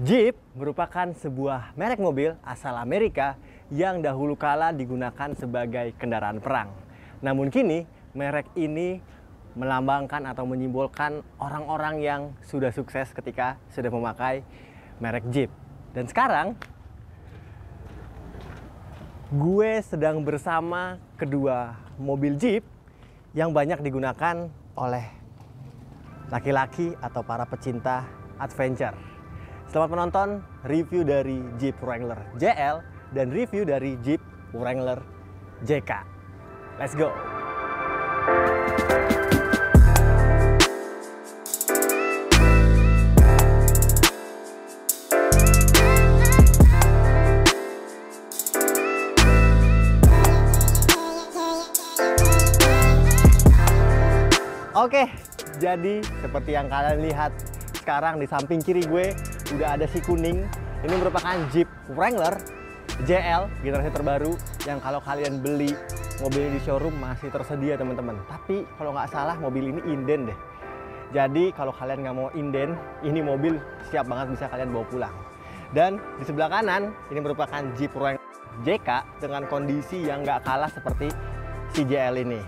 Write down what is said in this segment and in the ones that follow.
Jeep merupakan sebuah merek mobil asal Amerika yang dahulu kala digunakan sebagai kendaraan perang. Namun kini, merek ini melambangkan atau menyimbolkan orang-orang yang sudah sukses ketika sudah memakai merek Jeep. Dan sekarang, gue sedang bersama kedua mobil Jeep yang banyak digunakan oleh laki-laki atau para pecinta adventure. Selamat menonton review dari Jeep Wrangler JL dan review dari Jeep Wrangler JK. Let's go! Oke, jadi seperti yang kalian lihat sekarang di samping kiri gue udah ada si kuning. Ini merupakan Jeep Wrangler JL generasi terbaru yang kalau kalian beli mobil di showroom masih tersedia teman-teman. Tapi kalau nggak salah mobil ini inden deh. Jadi kalau kalian nggak mau inden, ini mobil siap banget bisa kalian bawa pulang. Dan di sebelah kanan ini merupakan Jeep Wrangler JK dengan kondisi yang nggak kalah seperti si JL ini.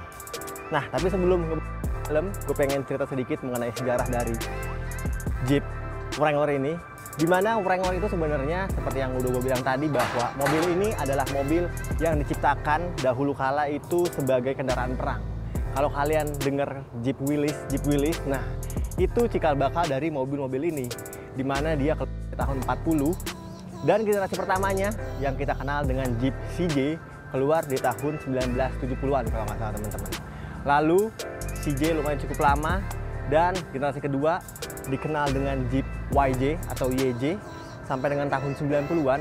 Nah, tapi sebelum gue pengen cerita sedikit mengenai sejarah dari Jeep Wrangler ini, di mana Wrangler itu sebenarnya seperti yang udah gue bilang tadi bahwa mobil ini adalah mobil yang diciptakan dahulu kala itu sebagai kendaraan perang. Kalau kalian dengar Jeep Willys, nah itu cikal bakal dari mobil-mobil ini, di mana dia ke tahun 40 dan generasi pertamanya yang kita kenal dengan Jeep CJ keluar di tahun 1970-an kalau nggak salah teman-teman. Lalu CJ lumayan cukup lama dan generasi kedua dikenal dengan Jeep YJ atau YJ sampai dengan tahun 90-an.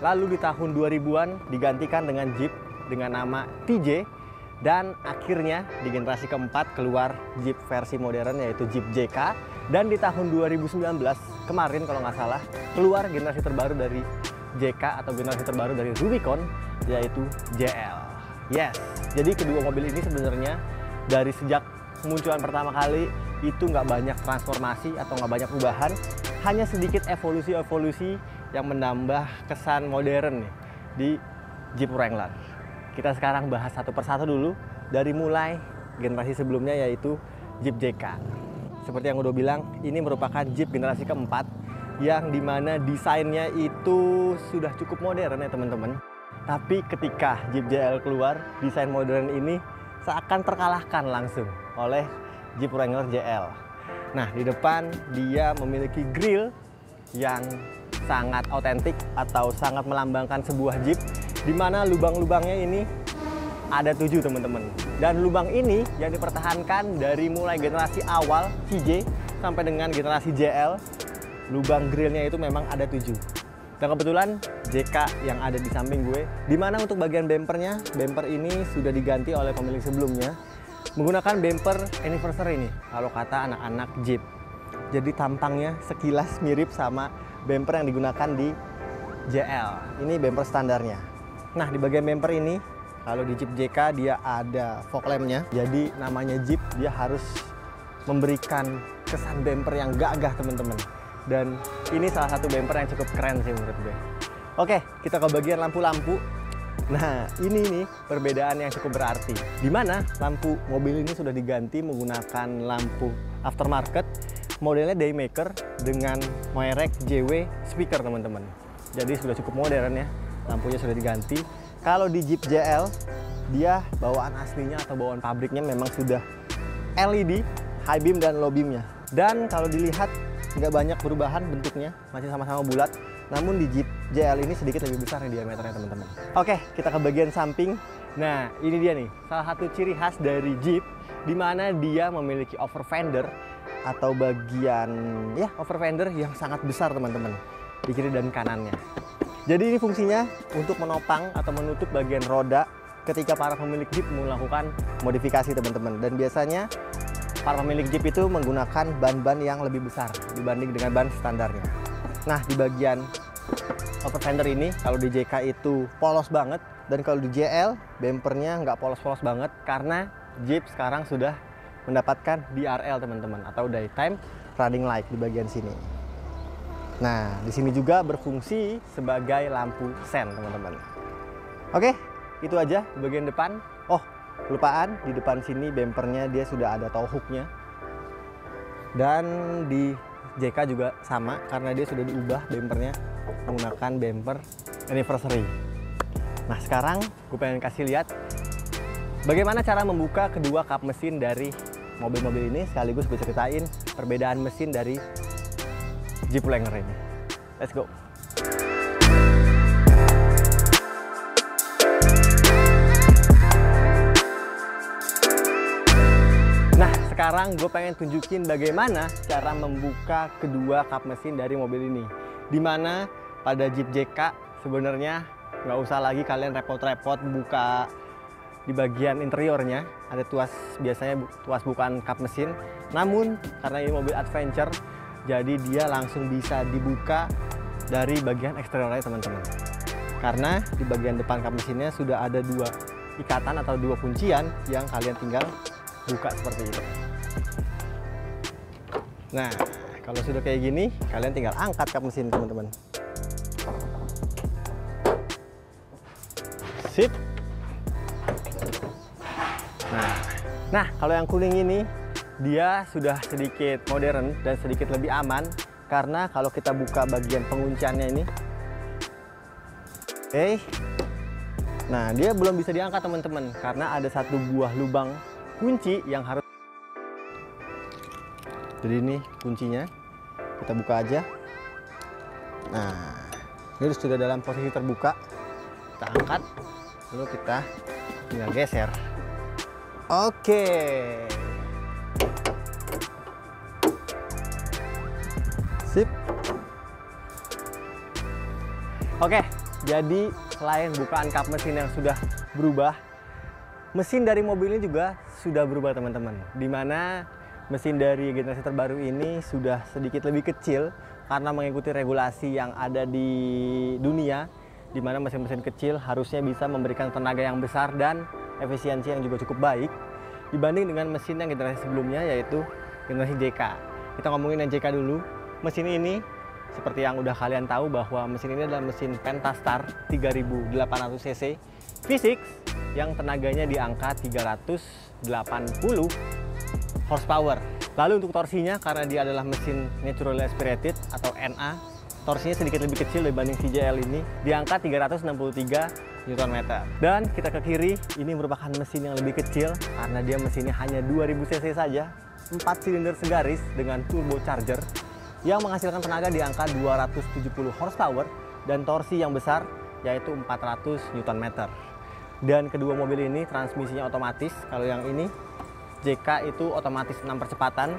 Lalu di tahun 2000-an digantikan dengan Jeep dengan nama TJ dan akhirnya di generasi keempat keluar Jeep versi modern yaitu Jeep JK dan di tahun 2019 kemarin kalau nggak salah keluar generasi terbaru dari JK atau generasi terbaru dari Rubicon yaitu JL. Yes, jadi kedua mobil ini sebenarnya dari sejak kemunculan pertama kali itu nggak banyak transformasi atau nggak banyak perubahan, hanya sedikit evolusi-evolusi yang menambah kesan modern nih di Jeep Wrangler. Kita sekarang bahas satu persatu dulu dari mulai generasi sebelumnya yaitu Jeep JK. Seperti yang udah bilang, ini merupakan Jeep generasi keempat yang dimana desainnya itu sudah cukup modern ya teman-teman. Tapi ketika Jeep JL keluar, desain modern ini seakan terkalahkan langsung oleh Jeep Wrangler JL. Nah, di depan dia memiliki grill yang sangat otentik atau sangat melambangkan sebuah Jeep, di mana lubang-lubangnya ini ada 7 teman-teman. Dan lubang ini yang dipertahankan dari mulai generasi awal CJ sampai dengan generasi JL, lubang grillnya itu memang ada 7. Dan kebetulan JK yang ada di samping gue, dimana untuk bagian bempernya, bemper ini sudah diganti oleh pemilik sebelumnya menggunakan bemper anniversary ini kalau kata anak-anak Jeep. Jadi tampangnya sekilas mirip sama bemper yang digunakan di JL. Ini bemper standarnya. Nah, di bagian bemper ini kalau di Jeep JK dia ada fog lampnya. Jadi namanya Jeep dia harus memberikan kesan bemper yang gagah teman-teman. Dan ini salah satu bemper yang cukup keren sih menurut gue. Oke, kita ke bagian lampu-lampu. Nah, ini nih perbedaan yang cukup berarti. Di mana lampu mobil ini sudah diganti menggunakan lampu aftermarket modelnya Daymaker dengan merek JW speaker teman-teman. Jadi sudah cukup modern ya. Lampunya sudah diganti. Kalau di Jeep JL, dia bawaan aslinya atau bawaan pabriknya memang sudah LED, high beam dan low beamnya. Dan kalau dilihat nggak banyak perubahan bentuknya, masih sama-sama bulat. Namun di Jeep JL ini sedikit lebih besar nih diameternya teman-teman. Oke, kita ke bagian samping. Nah, ini dia nih, salah satu ciri khas dari Jeep, di mana dia memiliki over fender atau bagian over fender yang sangat besar teman-teman di kiri dan kanannya. Jadi ini fungsinya untuk menopang atau menutup bagian roda ketika para pemilik Jeep melakukan modifikasi teman-teman. Dan biasanya para pemilik Jeep itu menggunakan ban-ban yang lebih besar dibanding dengan ban standarnya. Nah, di bagian over fender ini kalau di JK itu polos banget, dan kalau di JL bempernya nggak polos-polos banget karena Jeep sekarang sudah mendapatkan DRL teman-teman, atau daytime running light di bagian sini. Nah, di sini juga berfungsi sebagai lampu sen, teman-teman. Oke, itu aja di bagian depan. Oh, kelupaan, di depan sini bempernya dia sudah ada toe hooknya. Dan di JK juga sama, karena dia sudah diubah bempernya menggunakan bemper anniversary. Nah, sekarang gue pengen kasih lihat bagaimana cara membuka kedua kap mesin dari mobil-mobil ini, sekaligus gue ceritain perbedaan mesin dari Jeep Wrangler ini. Let's go. Nah, sekarang gue pengen tunjukin bagaimana cara membuka kedua kap mesin dari mobil ini. Dimana pada Jeep JK sebenarnya nggak usah lagi kalian repot-repot buka di bagian interiornya. Ada tuas, biasanya tuas bukaan kap mesin. Namun karena ini mobil adventure, jadi dia langsung bisa dibuka dari bagian eksteriornya, teman-teman. Karena di bagian depan kap mesinnya sudah ada dua ikatan atau dua kuncian yang kalian tinggal buka seperti itu. Nah, kalau sudah kayak gini, kalian tinggal angkat kap mesin, teman-teman. Sip. Nah, kalau yang kuning ini dia sudah sedikit modern dan sedikit lebih aman, karena kalau kita buka bagian pengunciannya ini, nah dia belum bisa diangkat, teman-teman, karena ada satu buah lubang kunci yang harus. Jadi ini kuncinya, kita buka aja. Nah, ini sudah dalam posisi terbuka, kita angkat, lalu kita tinggal geser. Oke. Sip. Oke, jadi selain bukaan kap mesin yang sudah berubah, mesin dari mobil ini juga sudah berubah, teman-teman. Dimana mesin dari generasi terbaru ini sudah sedikit lebih kecil karena mengikuti regulasi yang ada di dunia, dimana mesin-mesin kecil harusnya bisa memberikan tenaga yang besar dan efisiensi yang juga cukup baik dibanding dengan mesin yang generasi sebelumnya, yaitu generasi JK. Kita ngomongin yang JK dulu. Mesin ini seperti yang udah kalian tahu bahwa mesin ini adalah mesin Pentastar 3800 cc V6 yang tenaganya di angka 380 horsepower. Lalu untuk torsinya, karena dia adalah mesin naturally aspirated atau NA, torsinya sedikit lebih kecil dibanding VJL ini, di angka 363 Nm. Dan kita ke kiri, ini merupakan mesin yang lebih kecil karena dia mesinnya hanya 2000 cc saja, 4 silinder segaris dengan turbocharger yang menghasilkan tenaga di angka 270 horsepower dan torsi yang besar yaitu 400 Nm. Dan kedua mobil ini transmisinya otomatis. Kalau yang ini JK itu otomatis 6 percepatan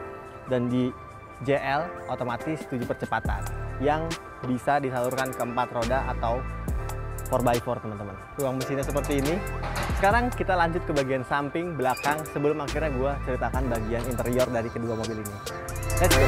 dan di JL otomatis 7 percepatan yang bisa disalurkan ke 4 roda atau 4x4, teman-teman. Ruang mesinnya seperti ini. Sekarang kita lanjut ke bagian samping belakang sebelum akhirnya gue ceritakan bagian interior dari kedua mobil ini. Let's go!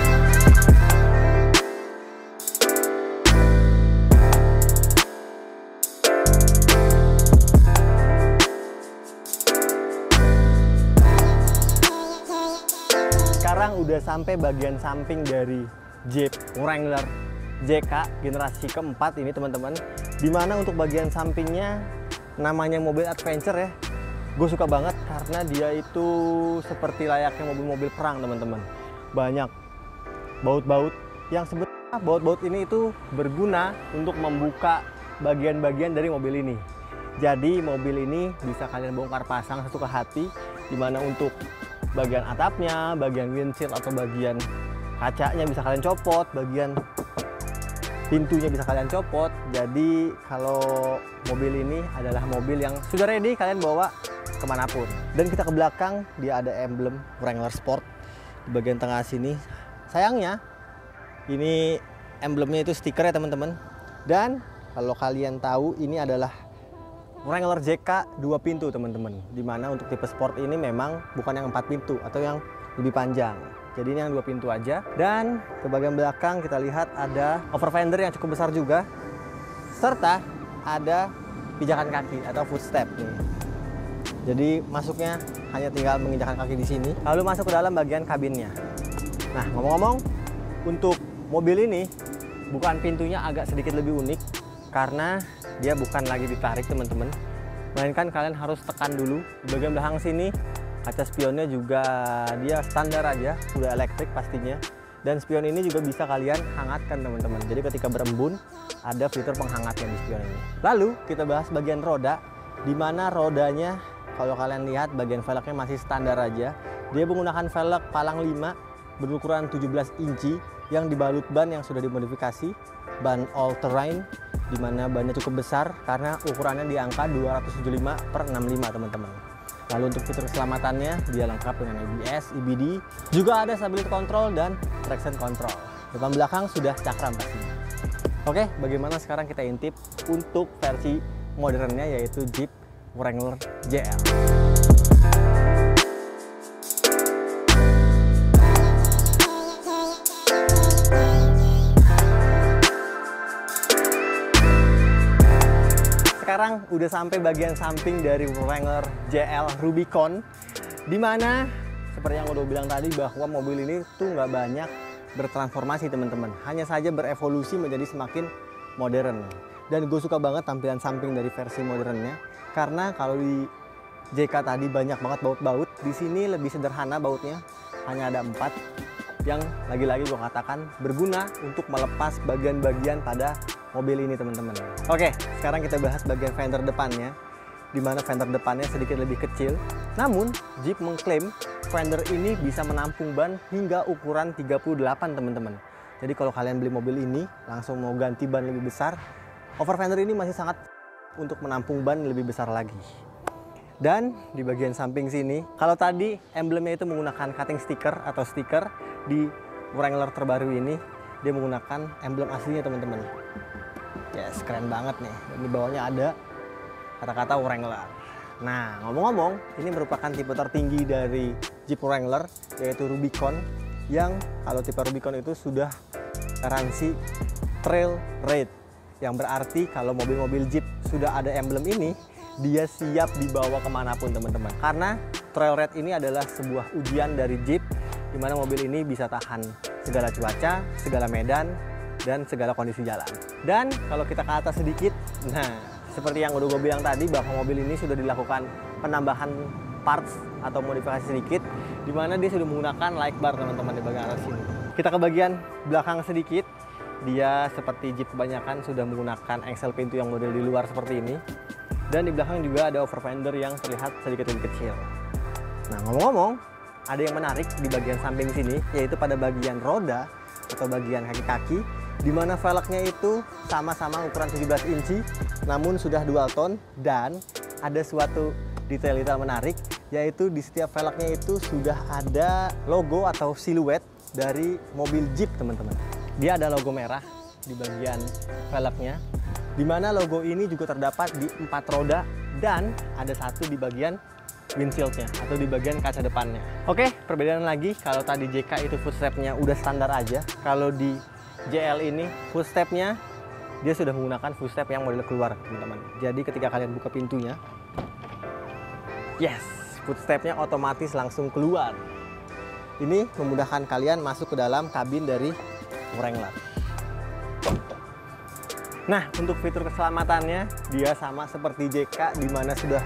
Sekarang udah sampai bagian samping dari Jeep Wrangler JK generasi keempat ini, teman-teman. Dimana untuk bagian sampingnya namanya mobil adventure ya. Gue suka banget karena dia itu seperti layaknya mobil-mobil perang, teman-teman. Banyak baut-baut yang sebenarnya baut-baut ini itu berguna untuk membuka bagian-bagian dari mobil ini. Jadi mobil ini bisa kalian bongkar pasang sesuka hati, dimana untuk bagian atapnya, bagian windshield atau bagian kacanya bisa kalian copot, bagian pintunya bisa kalian copot. Jadi kalau mobil ini adalah mobil yang sudah ready kalian bawa kemanapun. Dan kita ke belakang, dia ada emblem Wrangler Sport di bagian tengah sini. Sayangnya ini emblemnya itu stiker ya, teman-teman. Dan kalau kalian tahu, ini adalah Wrangler JK 2 pintu, teman-teman. Dimana untuk tipe sport ini memang bukan yang 4 pintu atau yang lebih panjang. Jadi ini yang 2 pintu aja. Dan ke bagian belakang kita lihat ada over fender yang cukup besar juga, serta ada pijakan kaki atau footstep nih. Jadi masuknya hanya tinggal menginjakan kaki di sini, lalu masuk ke dalam bagian kabinnya. Nah, ngomong-ngomong, untuk mobil ini bukaan pintunya agak sedikit lebih unik karena dia bukan lagi ditarik teman-teman, melainkan kalian harus tekan dulu. Di bagian belakang sini kaca spionnya juga dia standar aja, udah elektrik pastinya. Dan spion ini juga bisa kalian hangatkan teman-teman. Jadi ketika berembun ada fitur penghangatnya di spion ini. Lalu kita bahas bagian roda, di mana rodanya kalau kalian lihat bagian velgnya masih standar aja. Dia menggunakan velg palang 5 berukuran 17 inci yang dibalut ban yang sudah dimodifikasi, ban all terrain, di mana bannya cukup besar karena ukurannya di angka 275/65 teman-teman. Lalu untuk fitur keselamatannya dia lengkap dengan ABS, EBD, juga ada stability control dan traction control. Depan belakang sudah cakram pastinya. Oke, bagaimana sekarang kita intip untuk versi modernnya yaitu Jeep Wrangler JL. Sekarang udah sampai bagian samping dari Wrangler JL Rubicon, dimana seperti yang udah bilang tadi bahwa mobil ini tuh nggak banyak bertransformasi teman-teman, hanya saja berevolusi menjadi semakin modern. Dan gue suka banget tampilan samping dari versi modernnya, karena kalau di JK tadi banyak banget baut-baut, di sini lebih sederhana bautnya, hanya ada 4 yang lagi-lagi gue katakan berguna untuk melepas bagian-bagian pada mobil ini teman-teman. Oke, sekarang kita bahas bagian fender depannya, di mana fender depannya sedikit lebih kecil. Namun Jeep mengklaim fender ini bisa menampung ban hingga ukuran 38 teman-teman. Jadi kalau kalian beli mobil ini langsung mau ganti ban lebih besar, over fender ini masih sangat untuk menampung ban lebih besar lagi. Dan di bagian samping sini, kalau tadi emblemnya itu menggunakan cutting sticker atau stiker, di Wrangler terbaru ini dia menggunakan emblem aslinya teman-teman. Yes, keren banget nih. Dan di bawahnya ada kata-kata Wrangler. Nah, ngomong-ngomong, ini merupakan tipe tertinggi dari Jeep Wrangler, yaitu Rubicon, yang kalau tipe Rubicon itu sudah garansi trail rate, yang berarti kalau mobil-mobil Jeep sudah ada emblem ini, dia siap dibawa kemanapun teman-teman. Karena trail rate ini adalah sebuah ujian dari Jeep, di mana mobil ini bisa tahan segala cuaca, segala medan, dan segala kondisi jalan. Dan kalau kita ke atas sedikit, nah seperti yang udah gue bilang tadi bahwa mobil ini sudah dilakukan penambahan parts atau modifikasi sedikit, di mana dia sudah menggunakan light bar teman-teman di bagian atas sini. Kita ke bagian belakang sedikit, dia seperti Jeep kebanyakan sudah menggunakan engsel pintu yang model di luar seperti ini. Dan di belakang juga ada over fender yang terlihat sedikit lebih kecil. Nah ngomong-ngomong, ada yang menarik di bagian samping sini, yaitu pada bagian roda atau bagian kaki-kaki, di mana velgnya itu sama-sama ukuran 17 inci, namun sudah dual tone. Dan ada suatu detail menarik, yaitu di setiap velgnya itu sudah ada logo atau siluet dari mobil Jeep teman-teman. Dia ada logo merah di bagian velgnya, di mana logo ini juga terdapat di 4 roda dan ada satu di bagian windshieldnya atau di bagian kaca depannya. Oke, perbedaan lagi, kalau tadi JK itu footstepnya udah standar aja, kalau di JL ini footstepnya dia sudah menggunakan footstep yang model keluar teman-teman. Jadi ketika kalian buka pintunya, yes, footstepnya otomatis langsung keluar. Ini memudahkan kalian masuk ke dalam kabin dari Wrangler. Nah, untuk fitur keselamatannya dia sama seperti JK, di mana sudah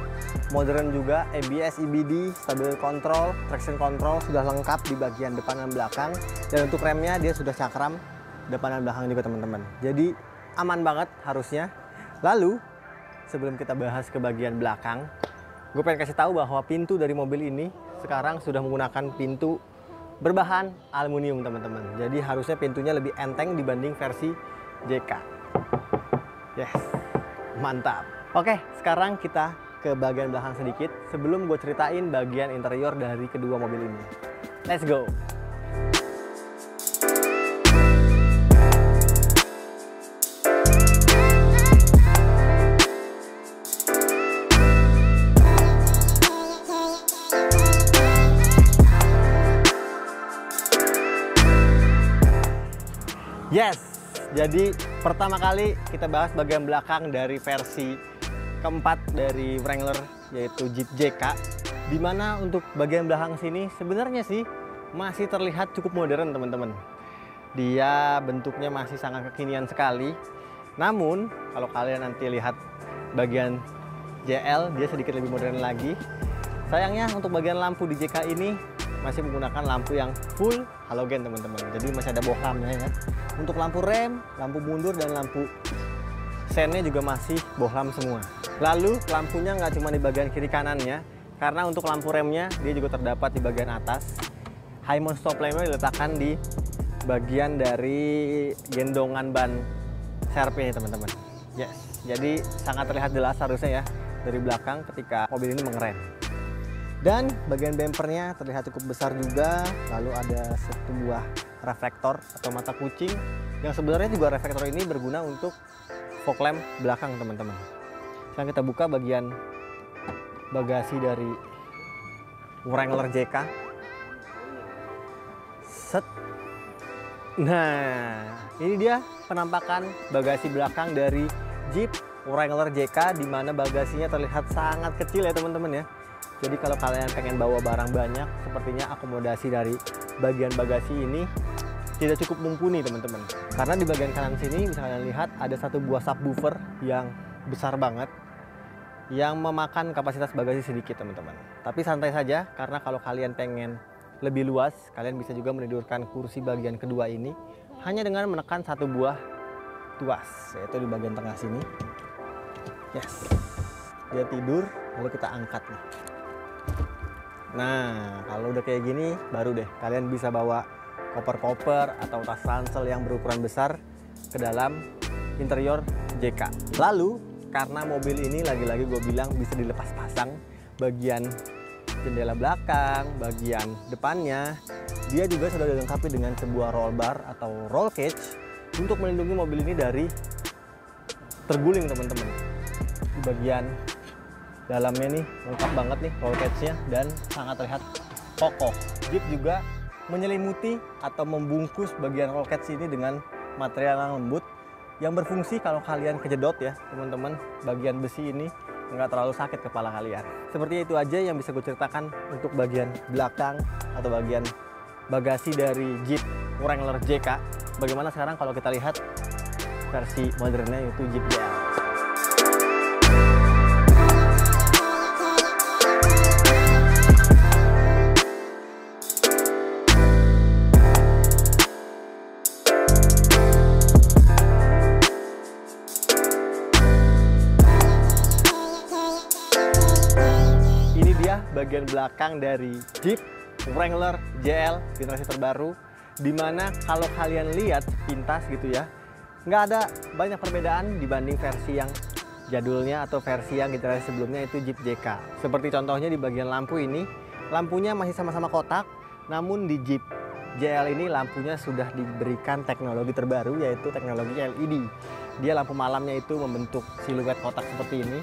modern juga, ABS, EBD, stability control, traction control sudah lengkap di bagian depan dan belakang. Dan untuk remnya dia sudah cakram depan dan belakang juga teman-teman. Jadi aman banget harusnya. Lalu sebelum kita bahas ke bagian belakang, gue pengen kasih tahu bahwa pintu dari mobil ini sekarang sudah menggunakan pintu berbahan aluminium teman-teman. Jadi harusnya pintunya lebih enteng dibanding versi JK. Yes, mantap. Oke, sekarang kita ke bagian belakang sedikit sebelum gue ceritain bagian interior dari kedua mobil ini. Let's go. Yes, jadi pertama kali kita bahas bagian belakang dari versi keempat dari Wrangler, yaitu Jeep JK. Dimana untuk bagian belakang sini sebenarnya sih masih terlihat cukup modern teman-teman. Dia bentuknya masih sangat kekinian sekali. Namun kalau kalian nanti lihat bagian JL, dia sedikit lebih modern lagi. Sayangnya untuk bagian lampu di JK ini masih menggunakan lampu yang full halogen teman-teman. Jadi masih ada bohlamnya ya. Untuk lampu rem, lampu mundur, dan lampu sennya juga masih bohlam semua. Lalu lampunya nggak cuma di bagian kiri kanannya, karena untuk lampu remnya dia juga terdapat di bagian atas. High mount stop lampnya diletakkan di bagian dari gendongan ban serepnya teman-teman. Yes, jadi sangat terlihat jelas harusnya ya dari belakang ketika mobil ini mengerem. Dan bagian bempernya terlihat cukup besar juga. Lalu ada satu buah reflektor atau mata kucing, yang sebenarnya juga reflektor ini berguna untuk fog lamp belakang teman-teman. Sekarang kita buka bagian bagasi dari Wrangler JK. Set. Nah, ini dia penampakan bagasi belakang dari Jeep Wrangler JK, di mana bagasinya terlihat sangat kecil ya teman-teman ya. Jadi kalau kalian pengen bawa barang banyak, sepertinya akomodasi dari bagian bagasi ini tidak cukup mumpuni teman-teman. Karena di bagian kanan sini bisa kalian lihat ada satu buah subwoofer yang besar banget, yang memakan kapasitas bagasi sedikit teman-teman. Tapi santai saja, karena kalau kalian pengen lebih luas, kalian bisa juga menidurkan kursi bagian kedua ini hanya dengan menekan satu buah tuas, yaitu di bagian tengah sini. Yes, dia tidur, lalu kita angkat nih. Nah, kalau udah kayak gini, baru deh kalian bisa bawa koper-koper atau tas ransel yang berukuran besar ke dalam interior JK. Lalu, karena mobil ini lagi-lagi gue bilang bisa dilepas pasang, bagian jendela belakang, bagian depannya, dia juga sudah dilengkapi dengan sebuah roll bar atau roll cage untuk melindungi mobil ini dari terguling teman-teman. Di bagian dalamnya nih lengkap banget nih roll cage-nya dan sangat terlihat kokoh. Jeep juga menyelimuti atau membungkus bagian roll cage ini dengan material yang lembut yang berfungsi kalau kalian kejedot ya teman-teman, bagian besi ini nggak terlalu sakit kepala kalian. Seperti itu aja yang bisa gue ceritakan untuk bagian belakang atau bagian bagasi dari Jeep Wrangler JK. Bagaimana sekarang kalau kita lihat versi modernnya, yaitu Jeep JL. Bagian belakang dari Jeep Wrangler JL generasi terbaru, dimana kalau kalian lihat pintas gitu ya, nggak ada banyak perbedaan dibanding versi yang jadulnya atau versi yang generasi sebelumnya, itu Jeep JK. Seperti contohnya di bagian lampu ini, lampunya masih sama-sama kotak, namun di Jeep JL ini lampunya sudah diberikan teknologi terbaru, yaitu teknologi LED. Dia lampu malamnya itu membentuk siluet kotak seperti ini.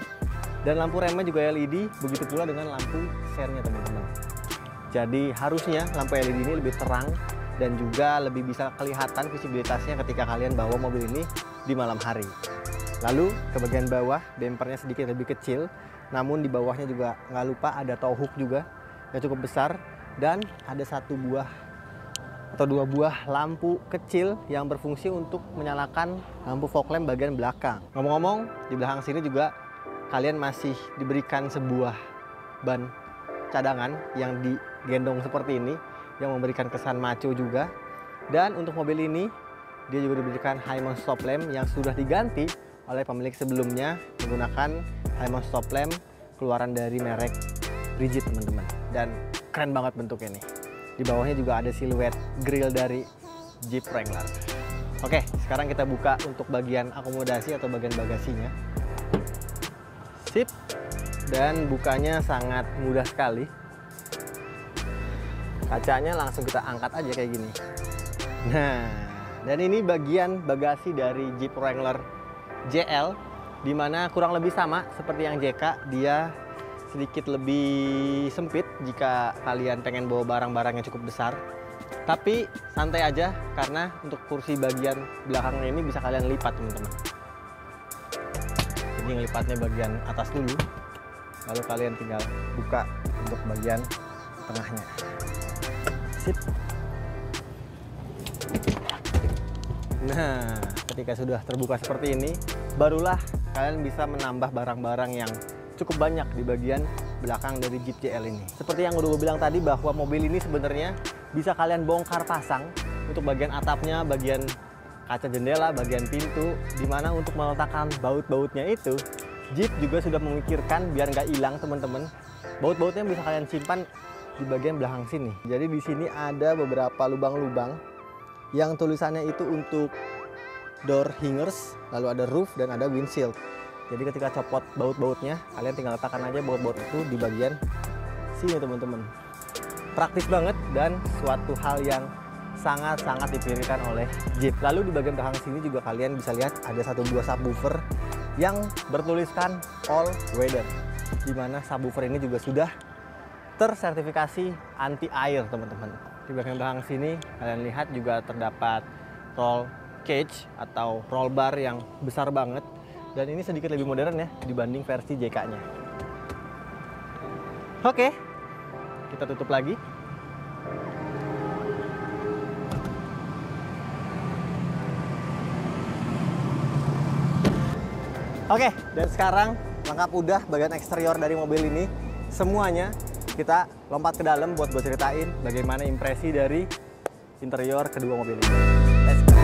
Dan lampu remnya juga LED, begitu pula dengan lampu sennya teman-teman. Jadi harusnya lampu LED ini lebih terang dan juga lebih bisa kelihatan visibilitasnya ketika kalian bawa mobil ini di malam hari. Lalu ke bagian bawah, bempernya sedikit lebih kecil, namun di bawahnya juga nggak lupa ada tow hook juga yang cukup besar, dan ada satu buah atau dua buah lampu kecil yang berfungsi untuk menyalakan lampu fog lamp bagian belakang. Ngomong-ngomong, di belakang sini juga kalian masih diberikan sebuah ban cadangan yang digendong seperti ini, yang memberikan kesan maco juga. Dan untuk mobil ini dia juga diberikan high mount stop lamp yang sudah diganti oleh pemilik sebelumnya menggunakan high mount stop lamp keluaran dari merek Rigid teman-teman, dan keren banget bentuknya nih. Di bawahnya juga ada siluet grill dari Jeep Wrangler. Oke, sekarang kita buka untuk bagian akomodasi atau bagian bagasinya. Sip, dan bukanya sangat mudah sekali. Kacanya langsung kita angkat aja kayak gini. Nah, dan ini bagian bagasi dari Jeep Wrangler JL, dimana kurang lebih sama seperti yang JK. Dia sedikit lebih sempit jika kalian pengen bawa barang-barang yang cukup besar. Tapi santai aja, karena untuk kursi bagian belakangnya ini bisa kalian lipat teman-teman. Jadi ngelipatnya bagian atas dulu, lalu kalian tinggal buka untuk bagian tengahnya. Sip. Nah, ketika sudah terbuka seperti ini, barulah kalian bisa menambah barang-barang yang cukup banyak di bagian belakang dari Jeep JL ini. Seperti yang udah gue bilang tadi, bahwa mobil ini sebenarnya bisa kalian bongkar pasang untuk bagian atapnya, bagian kaca jendela, bagian pintu, dimana untuk meletakkan baut-bautnya itu Jeep juga sudah memikirkan biar nggak hilang teman-teman. Baut-bautnya bisa kalian simpan di bagian belakang sini. Jadi di sini ada beberapa lubang-lubang yang tulisannya itu untuk door hangers, lalu ada roof dan ada windshield. Jadi ketika copot baut-bautnya, kalian tinggal letakkan aja baut-baut itu di bagian sini teman-teman. Praktis banget dan suatu hal yang sangat-sangat dipikirkan oleh Jeep. Lalu di bagian belakang sini juga kalian bisa lihat ada satu buah subwoofer yang bertuliskan all weather, di mana subwoofer ini juga sudah tersertifikasi anti air teman-teman. Di bagian belakang sini kalian lihat juga terdapat roll cage atau roll bar yang besar banget, dan ini sedikit lebih modern ya dibanding versi JK-nya. Oke, kita tutup lagi. Oke, dan sekarang lengkap udah bagian eksterior dari mobil ini. Semuanya kita lompat ke dalam buat gue ceritain bagaimana impresi dari interior kedua mobil ini. Let's go.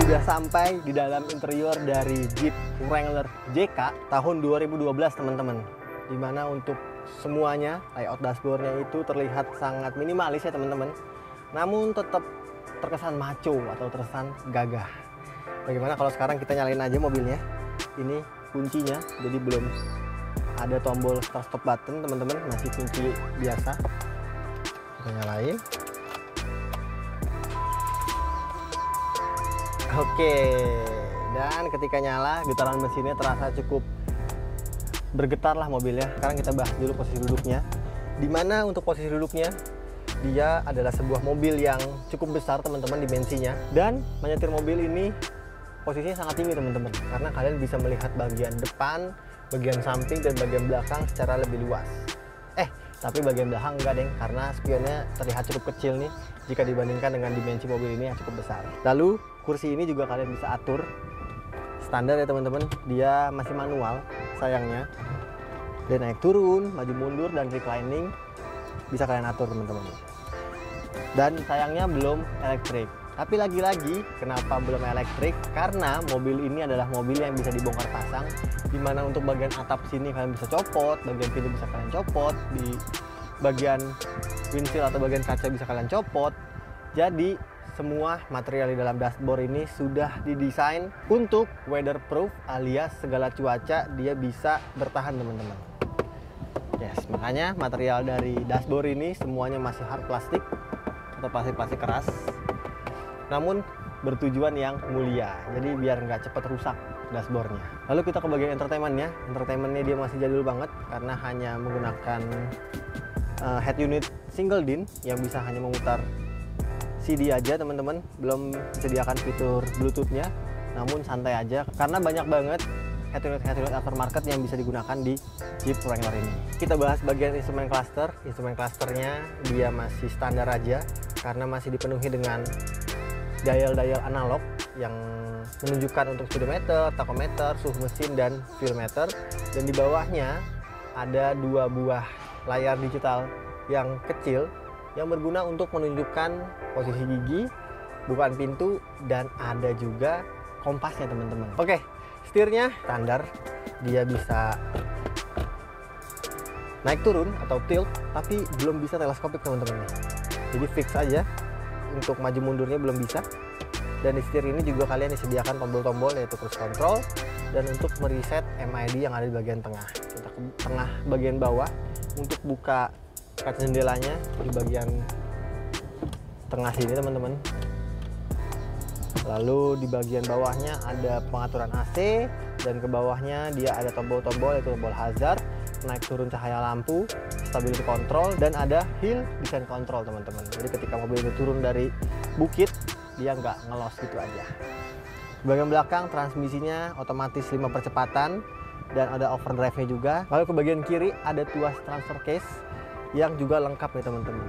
Sudah sampai di dalam interior dari Jeep Wrangler JK tahun 2012 teman-teman, dimana untuk semuanya layout dashboardnya itu terlihat sangat minimalis ya teman-teman, namun tetap terkesan maco atau terkesan gagah. Bagaimana kalau sekarang kita nyalain aja mobilnya? Ini kuncinya, jadi belum ada tombol start stop button teman-teman, masih kunci biasa. Kita nyalain. Oke, dan ketika nyala getaran mesinnya terasa cukup bergetar lah mobilnya. Sekarang kita bahas dulu posisi duduknya. Dimana untuk posisi duduknya, dia adalah sebuah mobil yang cukup besar teman-teman dimensinya, dan menyetir mobil ini posisinya sangat tinggi teman-teman, karena kalian bisa melihat bagian depan, bagian samping, dan bagian belakang secara lebih luas. Tapi bagian belakang enggak deng, karena spionnya terlihat cukup kecil nih jika dibandingkan dengan dimensi mobil ini yang cukup besar. Lalu kursi ini juga kalian bisa atur standar ya teman-teman, dia masih manual sayangnya. Dia naik turun, maju mundur, dan reclining bisa kalian atur teman-teman. Dan sayangnya belum elektrik. Tapi lagi-lagi kenapa belum elektrik? Karena mobil ini adalah mobil yang bisa dibongkar pasang, dimana untuk bagian atap sini kalian bisa copot, bagian pintu bisa kalian copot, di bagian windshield atau bagian kaca bisa kalian copot. Jadi semua material di dalam dashboard ini sudah didesain untuk weatherproof, alias segala cuaca dia bisa bertahan teman-teman. Yes, makanya material dari dashboard ini semuanya masih hard plastik atau plastik keras, namun bertujuan yang mulia, jadi biar nggak cepat rusak dashboardnya. Lalu kita ke bagian entertainmentnya. Entertainmentnya dia masih jadul banget karena hanya menggunakan head unit single din yang bisa hanya memutar CD aja teman-teman, belum disediakan fitur Bluetooth-nya. Namun santai aja karena banyak banget head unit aftermarket yang bisa digunakan di Jeep Wrangler ini. Kita bahas bagian instrumen cluster. Instrumen clusternya dia masih standar aja karena masih dipenuhi dengan dial-dial analog yang menunjukkan untuk speedometer, tachometer, suhu mesin, dan fuel meter. Dan di bawahnya ada dua buah layar digital yang kecil yang berguna untuk menunjukkan posisi gigi, bukaan pintu, dan ada juga kompasnya teman-teman. Oke, setirnya standar, dia bisa naik turun atau tilt, tapi belum bisa teleskopik teman-teman. Jadi fix aja. Untuk maju mundurnya belum bisa. Dan di setir ini juga kalian disediakan tombol-tombol yaitu cruise control dan untuk mereset MID yang ada di bagian tengah. Kita ke tengah bagian bawah untuk buka kaca jendelanya di bagian tengah sini teman-teman. Lalu di bagian bawahnya ada pengaturan AC, dan ke bawahnya dia ada tombol-tombol yaitu tombol hazard, naik turun cahaya lampu, stability control, dan ada hill descent control teman-teman. Jadi ketika mobil itu turun dari bukit, dia nggak ngelos gitu aja. Bagian belakang transmisinya otomatis 5 percepatan dan ada overdrive-nya juga. Lalu ke bagian kiri ada tuas transfer case yang juga lengkap nih teman-teman.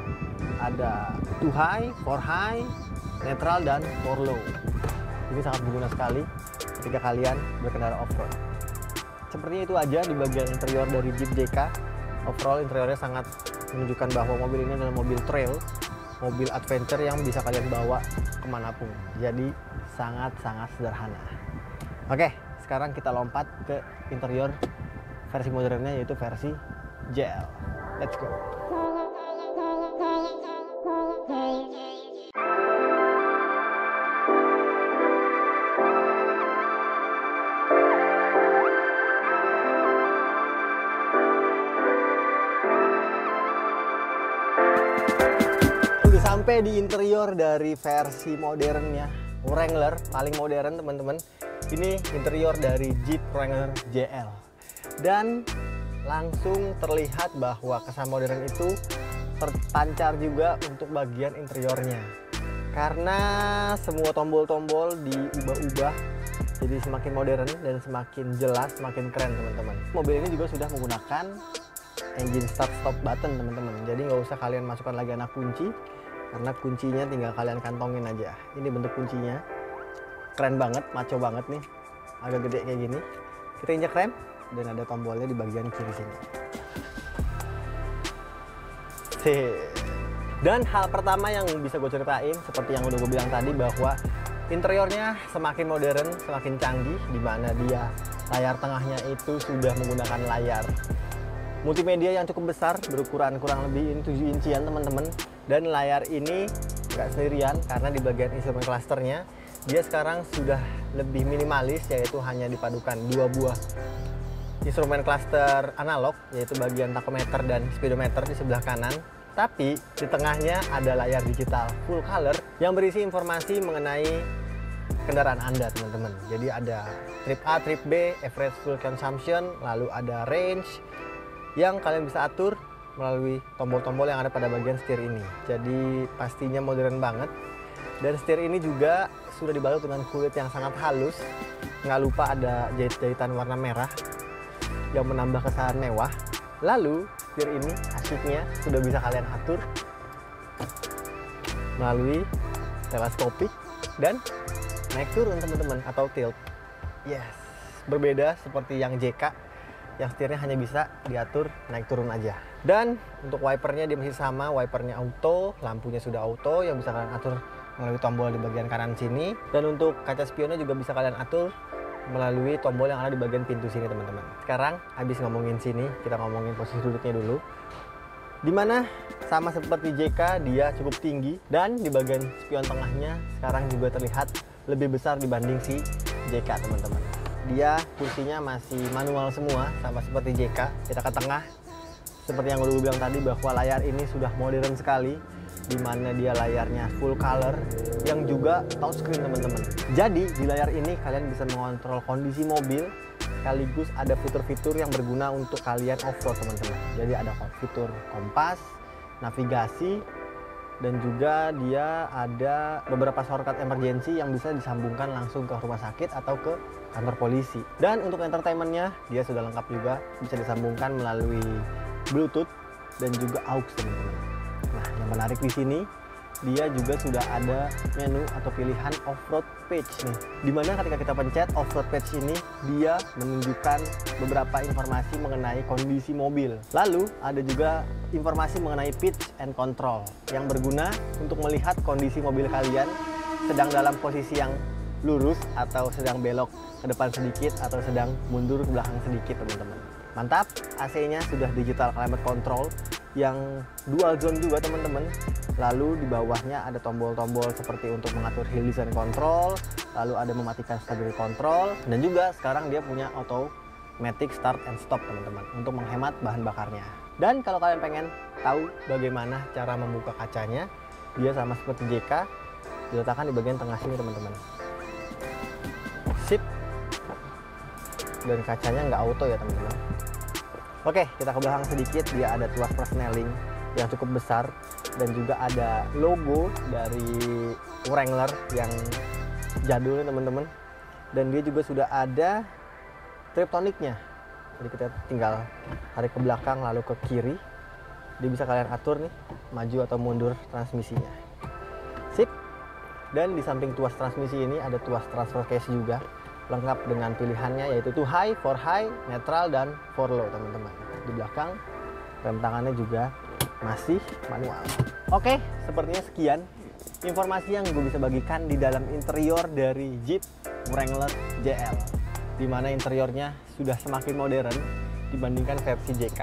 Ada 2 high, 4 high, neutral dan 4 low. Ini sangat berguna sekali ketika kalian berkendara off-road. Sepertinya itu aja di bagian interior dari Jeep JK. Overall interiornya sangat menunjukkan bahwa mobil ini adalah mobil trail, mobil adventure yang bisa kalian bawa kemanapun. Jadi sangat-sangat sederhana. Oke, sekarang kita lompat ke interior versi modernnya, yaitu versi JL. Let's go. Sampai di interior dari versi modernnya Wrangler, paling modern teman-teman. Ini interior dari Jeep Wrangler JL. Dan langsung terlihat bahwa kesan modern itu terpancar juga untuk bagian interiornya. Karena semua tombol-tombol diubah-ubah jadi semakin modern dan semakin jelas, semakin keren teman-teman. Mobil ini juga sudah menggunakan engine start stop button teman-teman. Jadi nggak usah kalian masukkan lagi anak kunci, karena kuncinya tinggal kalian kantongin aja. Ini bentuk kuncinya keren banget, maco banget nih, agak gede kayak gini. Kita injak rem dan ada tombolnya di bagian kiri sini. Dan hal pertama yang bisa gue ceritain, seperti yang udah gue bilang tadi, bahwa interiornya semakin modern, semakin canggih, di mana dia layar tengahnya itu sudah menggunakan layar multimedia yang cukup besar, berukuran kurang lebih 7 inchian teman-teman. Dan layar ini nggak sendirian, karena di bagian instrumen clusternya dia sekarang sudah lebih minimalis, yaitu hanya dipadukan 2 buah instrumen cluster analog, yaitu bagian tachometer dan speedometer di sebelah kanan. Tapi di tengahnya ada layar digital full color yang berisi informasi mengenai kendaraan Anda teman-teman. Jadi ada trip A, trip B, average fuel consumption, lalu ada range yang kalian bisa atur melalui tombol-tombol yang ada pada bagian setir ini. Jadi pastinya modern banget. Dan setir ini juga sudah dibalut dengan kulit yang sangat halus. Nggak lupa ada jahit-jahitan warna merah yang menambah kesan mewah. Lalu setir ini asyiknya sudah bisa kalian atur melalui teleskopik dan naik turun teman-teman, atau tilt. Yes, berbeda seperti yang JK yang setirnya hanya bisa diatur naik turun aja. Dan untuk wipernya dia masih sama, wipernya auto, lampunya sudah auto yang bisa kalian atur melalui tombol di bagian kanan sini. Dan untuk kaca spionnya juga bisa kalian atur melalui tombol yang ada di bagian pintu sini teman-teman. Sekarang habis ngomongin sini, kita ngomongin posisi duduknya dulu. Dimana sama seperti JK, dia cukup tinggi, dan di bagian spion tengahnya sekarang juga terlihat lebih besar dibanding si JK teman-teman. Dia kursinya masih manual semua, sama seperti JK. Kita ke tengah, seperti yang gue bilang tadi bahwa layar ini sudah modern sekali, di mana dia layarnya full color yang juga touchscreen teman-teman. Jadi di layar ini kalian bisa mengontrol kondisi mobil, sekaligus ada fitur-fitur yang berguna untuk kalian off-road teman-teman. Jadi ada fitur kompas, navigasi, dan juga dia ada beberapa shortcut emergency yang bisa disambungkan langsung ke rumah sakit atau ke kantor polisi. Dan untuk entertainmentnya dia sudah lengkap juga, bisa disambungkan melalui Bluetooth dan juga aux teman-teman. Nah, yang menarik di sini dia juga sudah ada menu atau pilihan off-road page nih, dimana ketika kita pencet off-road page ini dia menunjukkan beberapa informasi mengenai kondisi mobil. Lalu ada juga informasi mengenai pitch and control yang berguna untuk melihat kondisi mobil kalian sedang dalam posisi yang lurus atau sedang belok ke depan sedikit atau sedang mundur ke belakang sedikit teman-teman. Mantap, AC-nya sudah digital climate control yang dual zone juga teman-teman. Lalu di bawahnya ada tombol-tombol seperti untuk mengatur hill descent control, lalu ada mematikan stability control, dan juga sekarang dia punya automatic start and stop teman-teman untuk menghemat bahan bakarnya. Dan kalau kalian pengen tahu bagaimana cara membuka kacanya, dia sama seperti JK diletakkan di bagian tengah sini teman-teman. Sip. Dan kacanya nggak auto ya teman-teman. Oke, kita ke belakang sedikit. Dia ada tuas persneling yang cukup besar dan juga ada logo dari Wrangler yang jadul teman-teman. Dan dia juga sudah ada triptoniknya. Jadi kita tinggal tarik ke belakang lalu ke kiri. Dia bisa kalian atur nih, maju atau mundur transmisinya. Sip. Dan di samping tuas transmisi ini ada tuas transfer case juga, lengkap dengan pilihannya yaitu to high, for high, netral, dan for low teman-teman. Di belakang rem tangannya juga masih manual. Oke, sepertinya sekian informasi yang gue bisa bagikan di dalam interior dari Jeep Wrangler JL, di mana interiornya sudah semakin modern dibandingkan versi JK.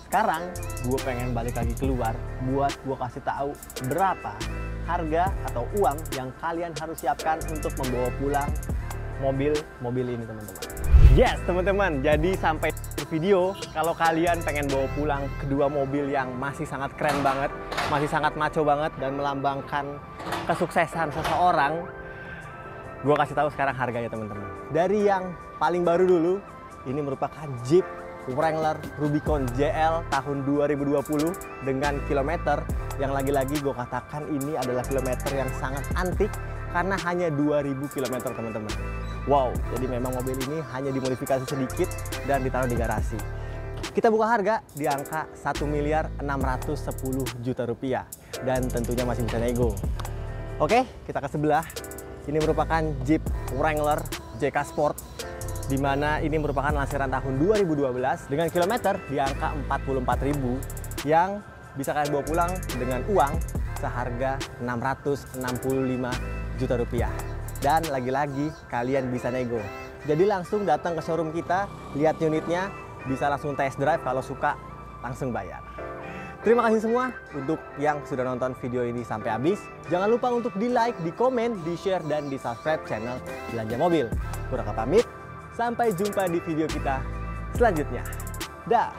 Sekarang gue pengen balik lagi keluar buat gue kasih tahu berapa harga atau uang yang kalian harus siapkan untuk membawa pulang mobil ini teman-teman. Yes teman-teman, jadi sampai video kalau kalian pengen bawa pulang kedua mobil yang masih sangat keren banget, masih sangat maco banget dan melambangkan kesuksesan seseorang, gue kasih tahu sekarang harganya teman-teman. Dari yang paling baru dulu, ini merupakan Jeep Wrangler Rubicon JL tahun 2020 dengan kilometer yang lagi-lagi gue katakan ini adalah kilometer yang sangat antik karena hanya 2000 km teman-teman. Wow, jadi memang mobil ini hanya dimodifikasi sedikit dan ditaruh di garasi. Kita buka harga di angka 1.610 juta rupiah dan tentunya masih bisa nego. Oke, kita ke sebelah. Ini merupakan Jeep Wrangler JK Sport, di mana ini merupakan lansiran tahun 2012 dengan kilometer di angka 44.000 yang bisa kalian bawa pulang dengan uang seharga 665 juta rupiah. Dan lagi-lagi kalian bisa nego. Jadi langsung datang ke showroom kita, lihat unitnya, bisa langsung test drive, kalau suka langsung bayar. Terima kasih semua untuk yang sudah nonton video ini sampai habis. Jangan lupa untuk di like, di komen, di share, dan di subscribe channel Belanja Mobil. Kurang pamit. Sampai jumpa di video kita selanjutnya. Dah.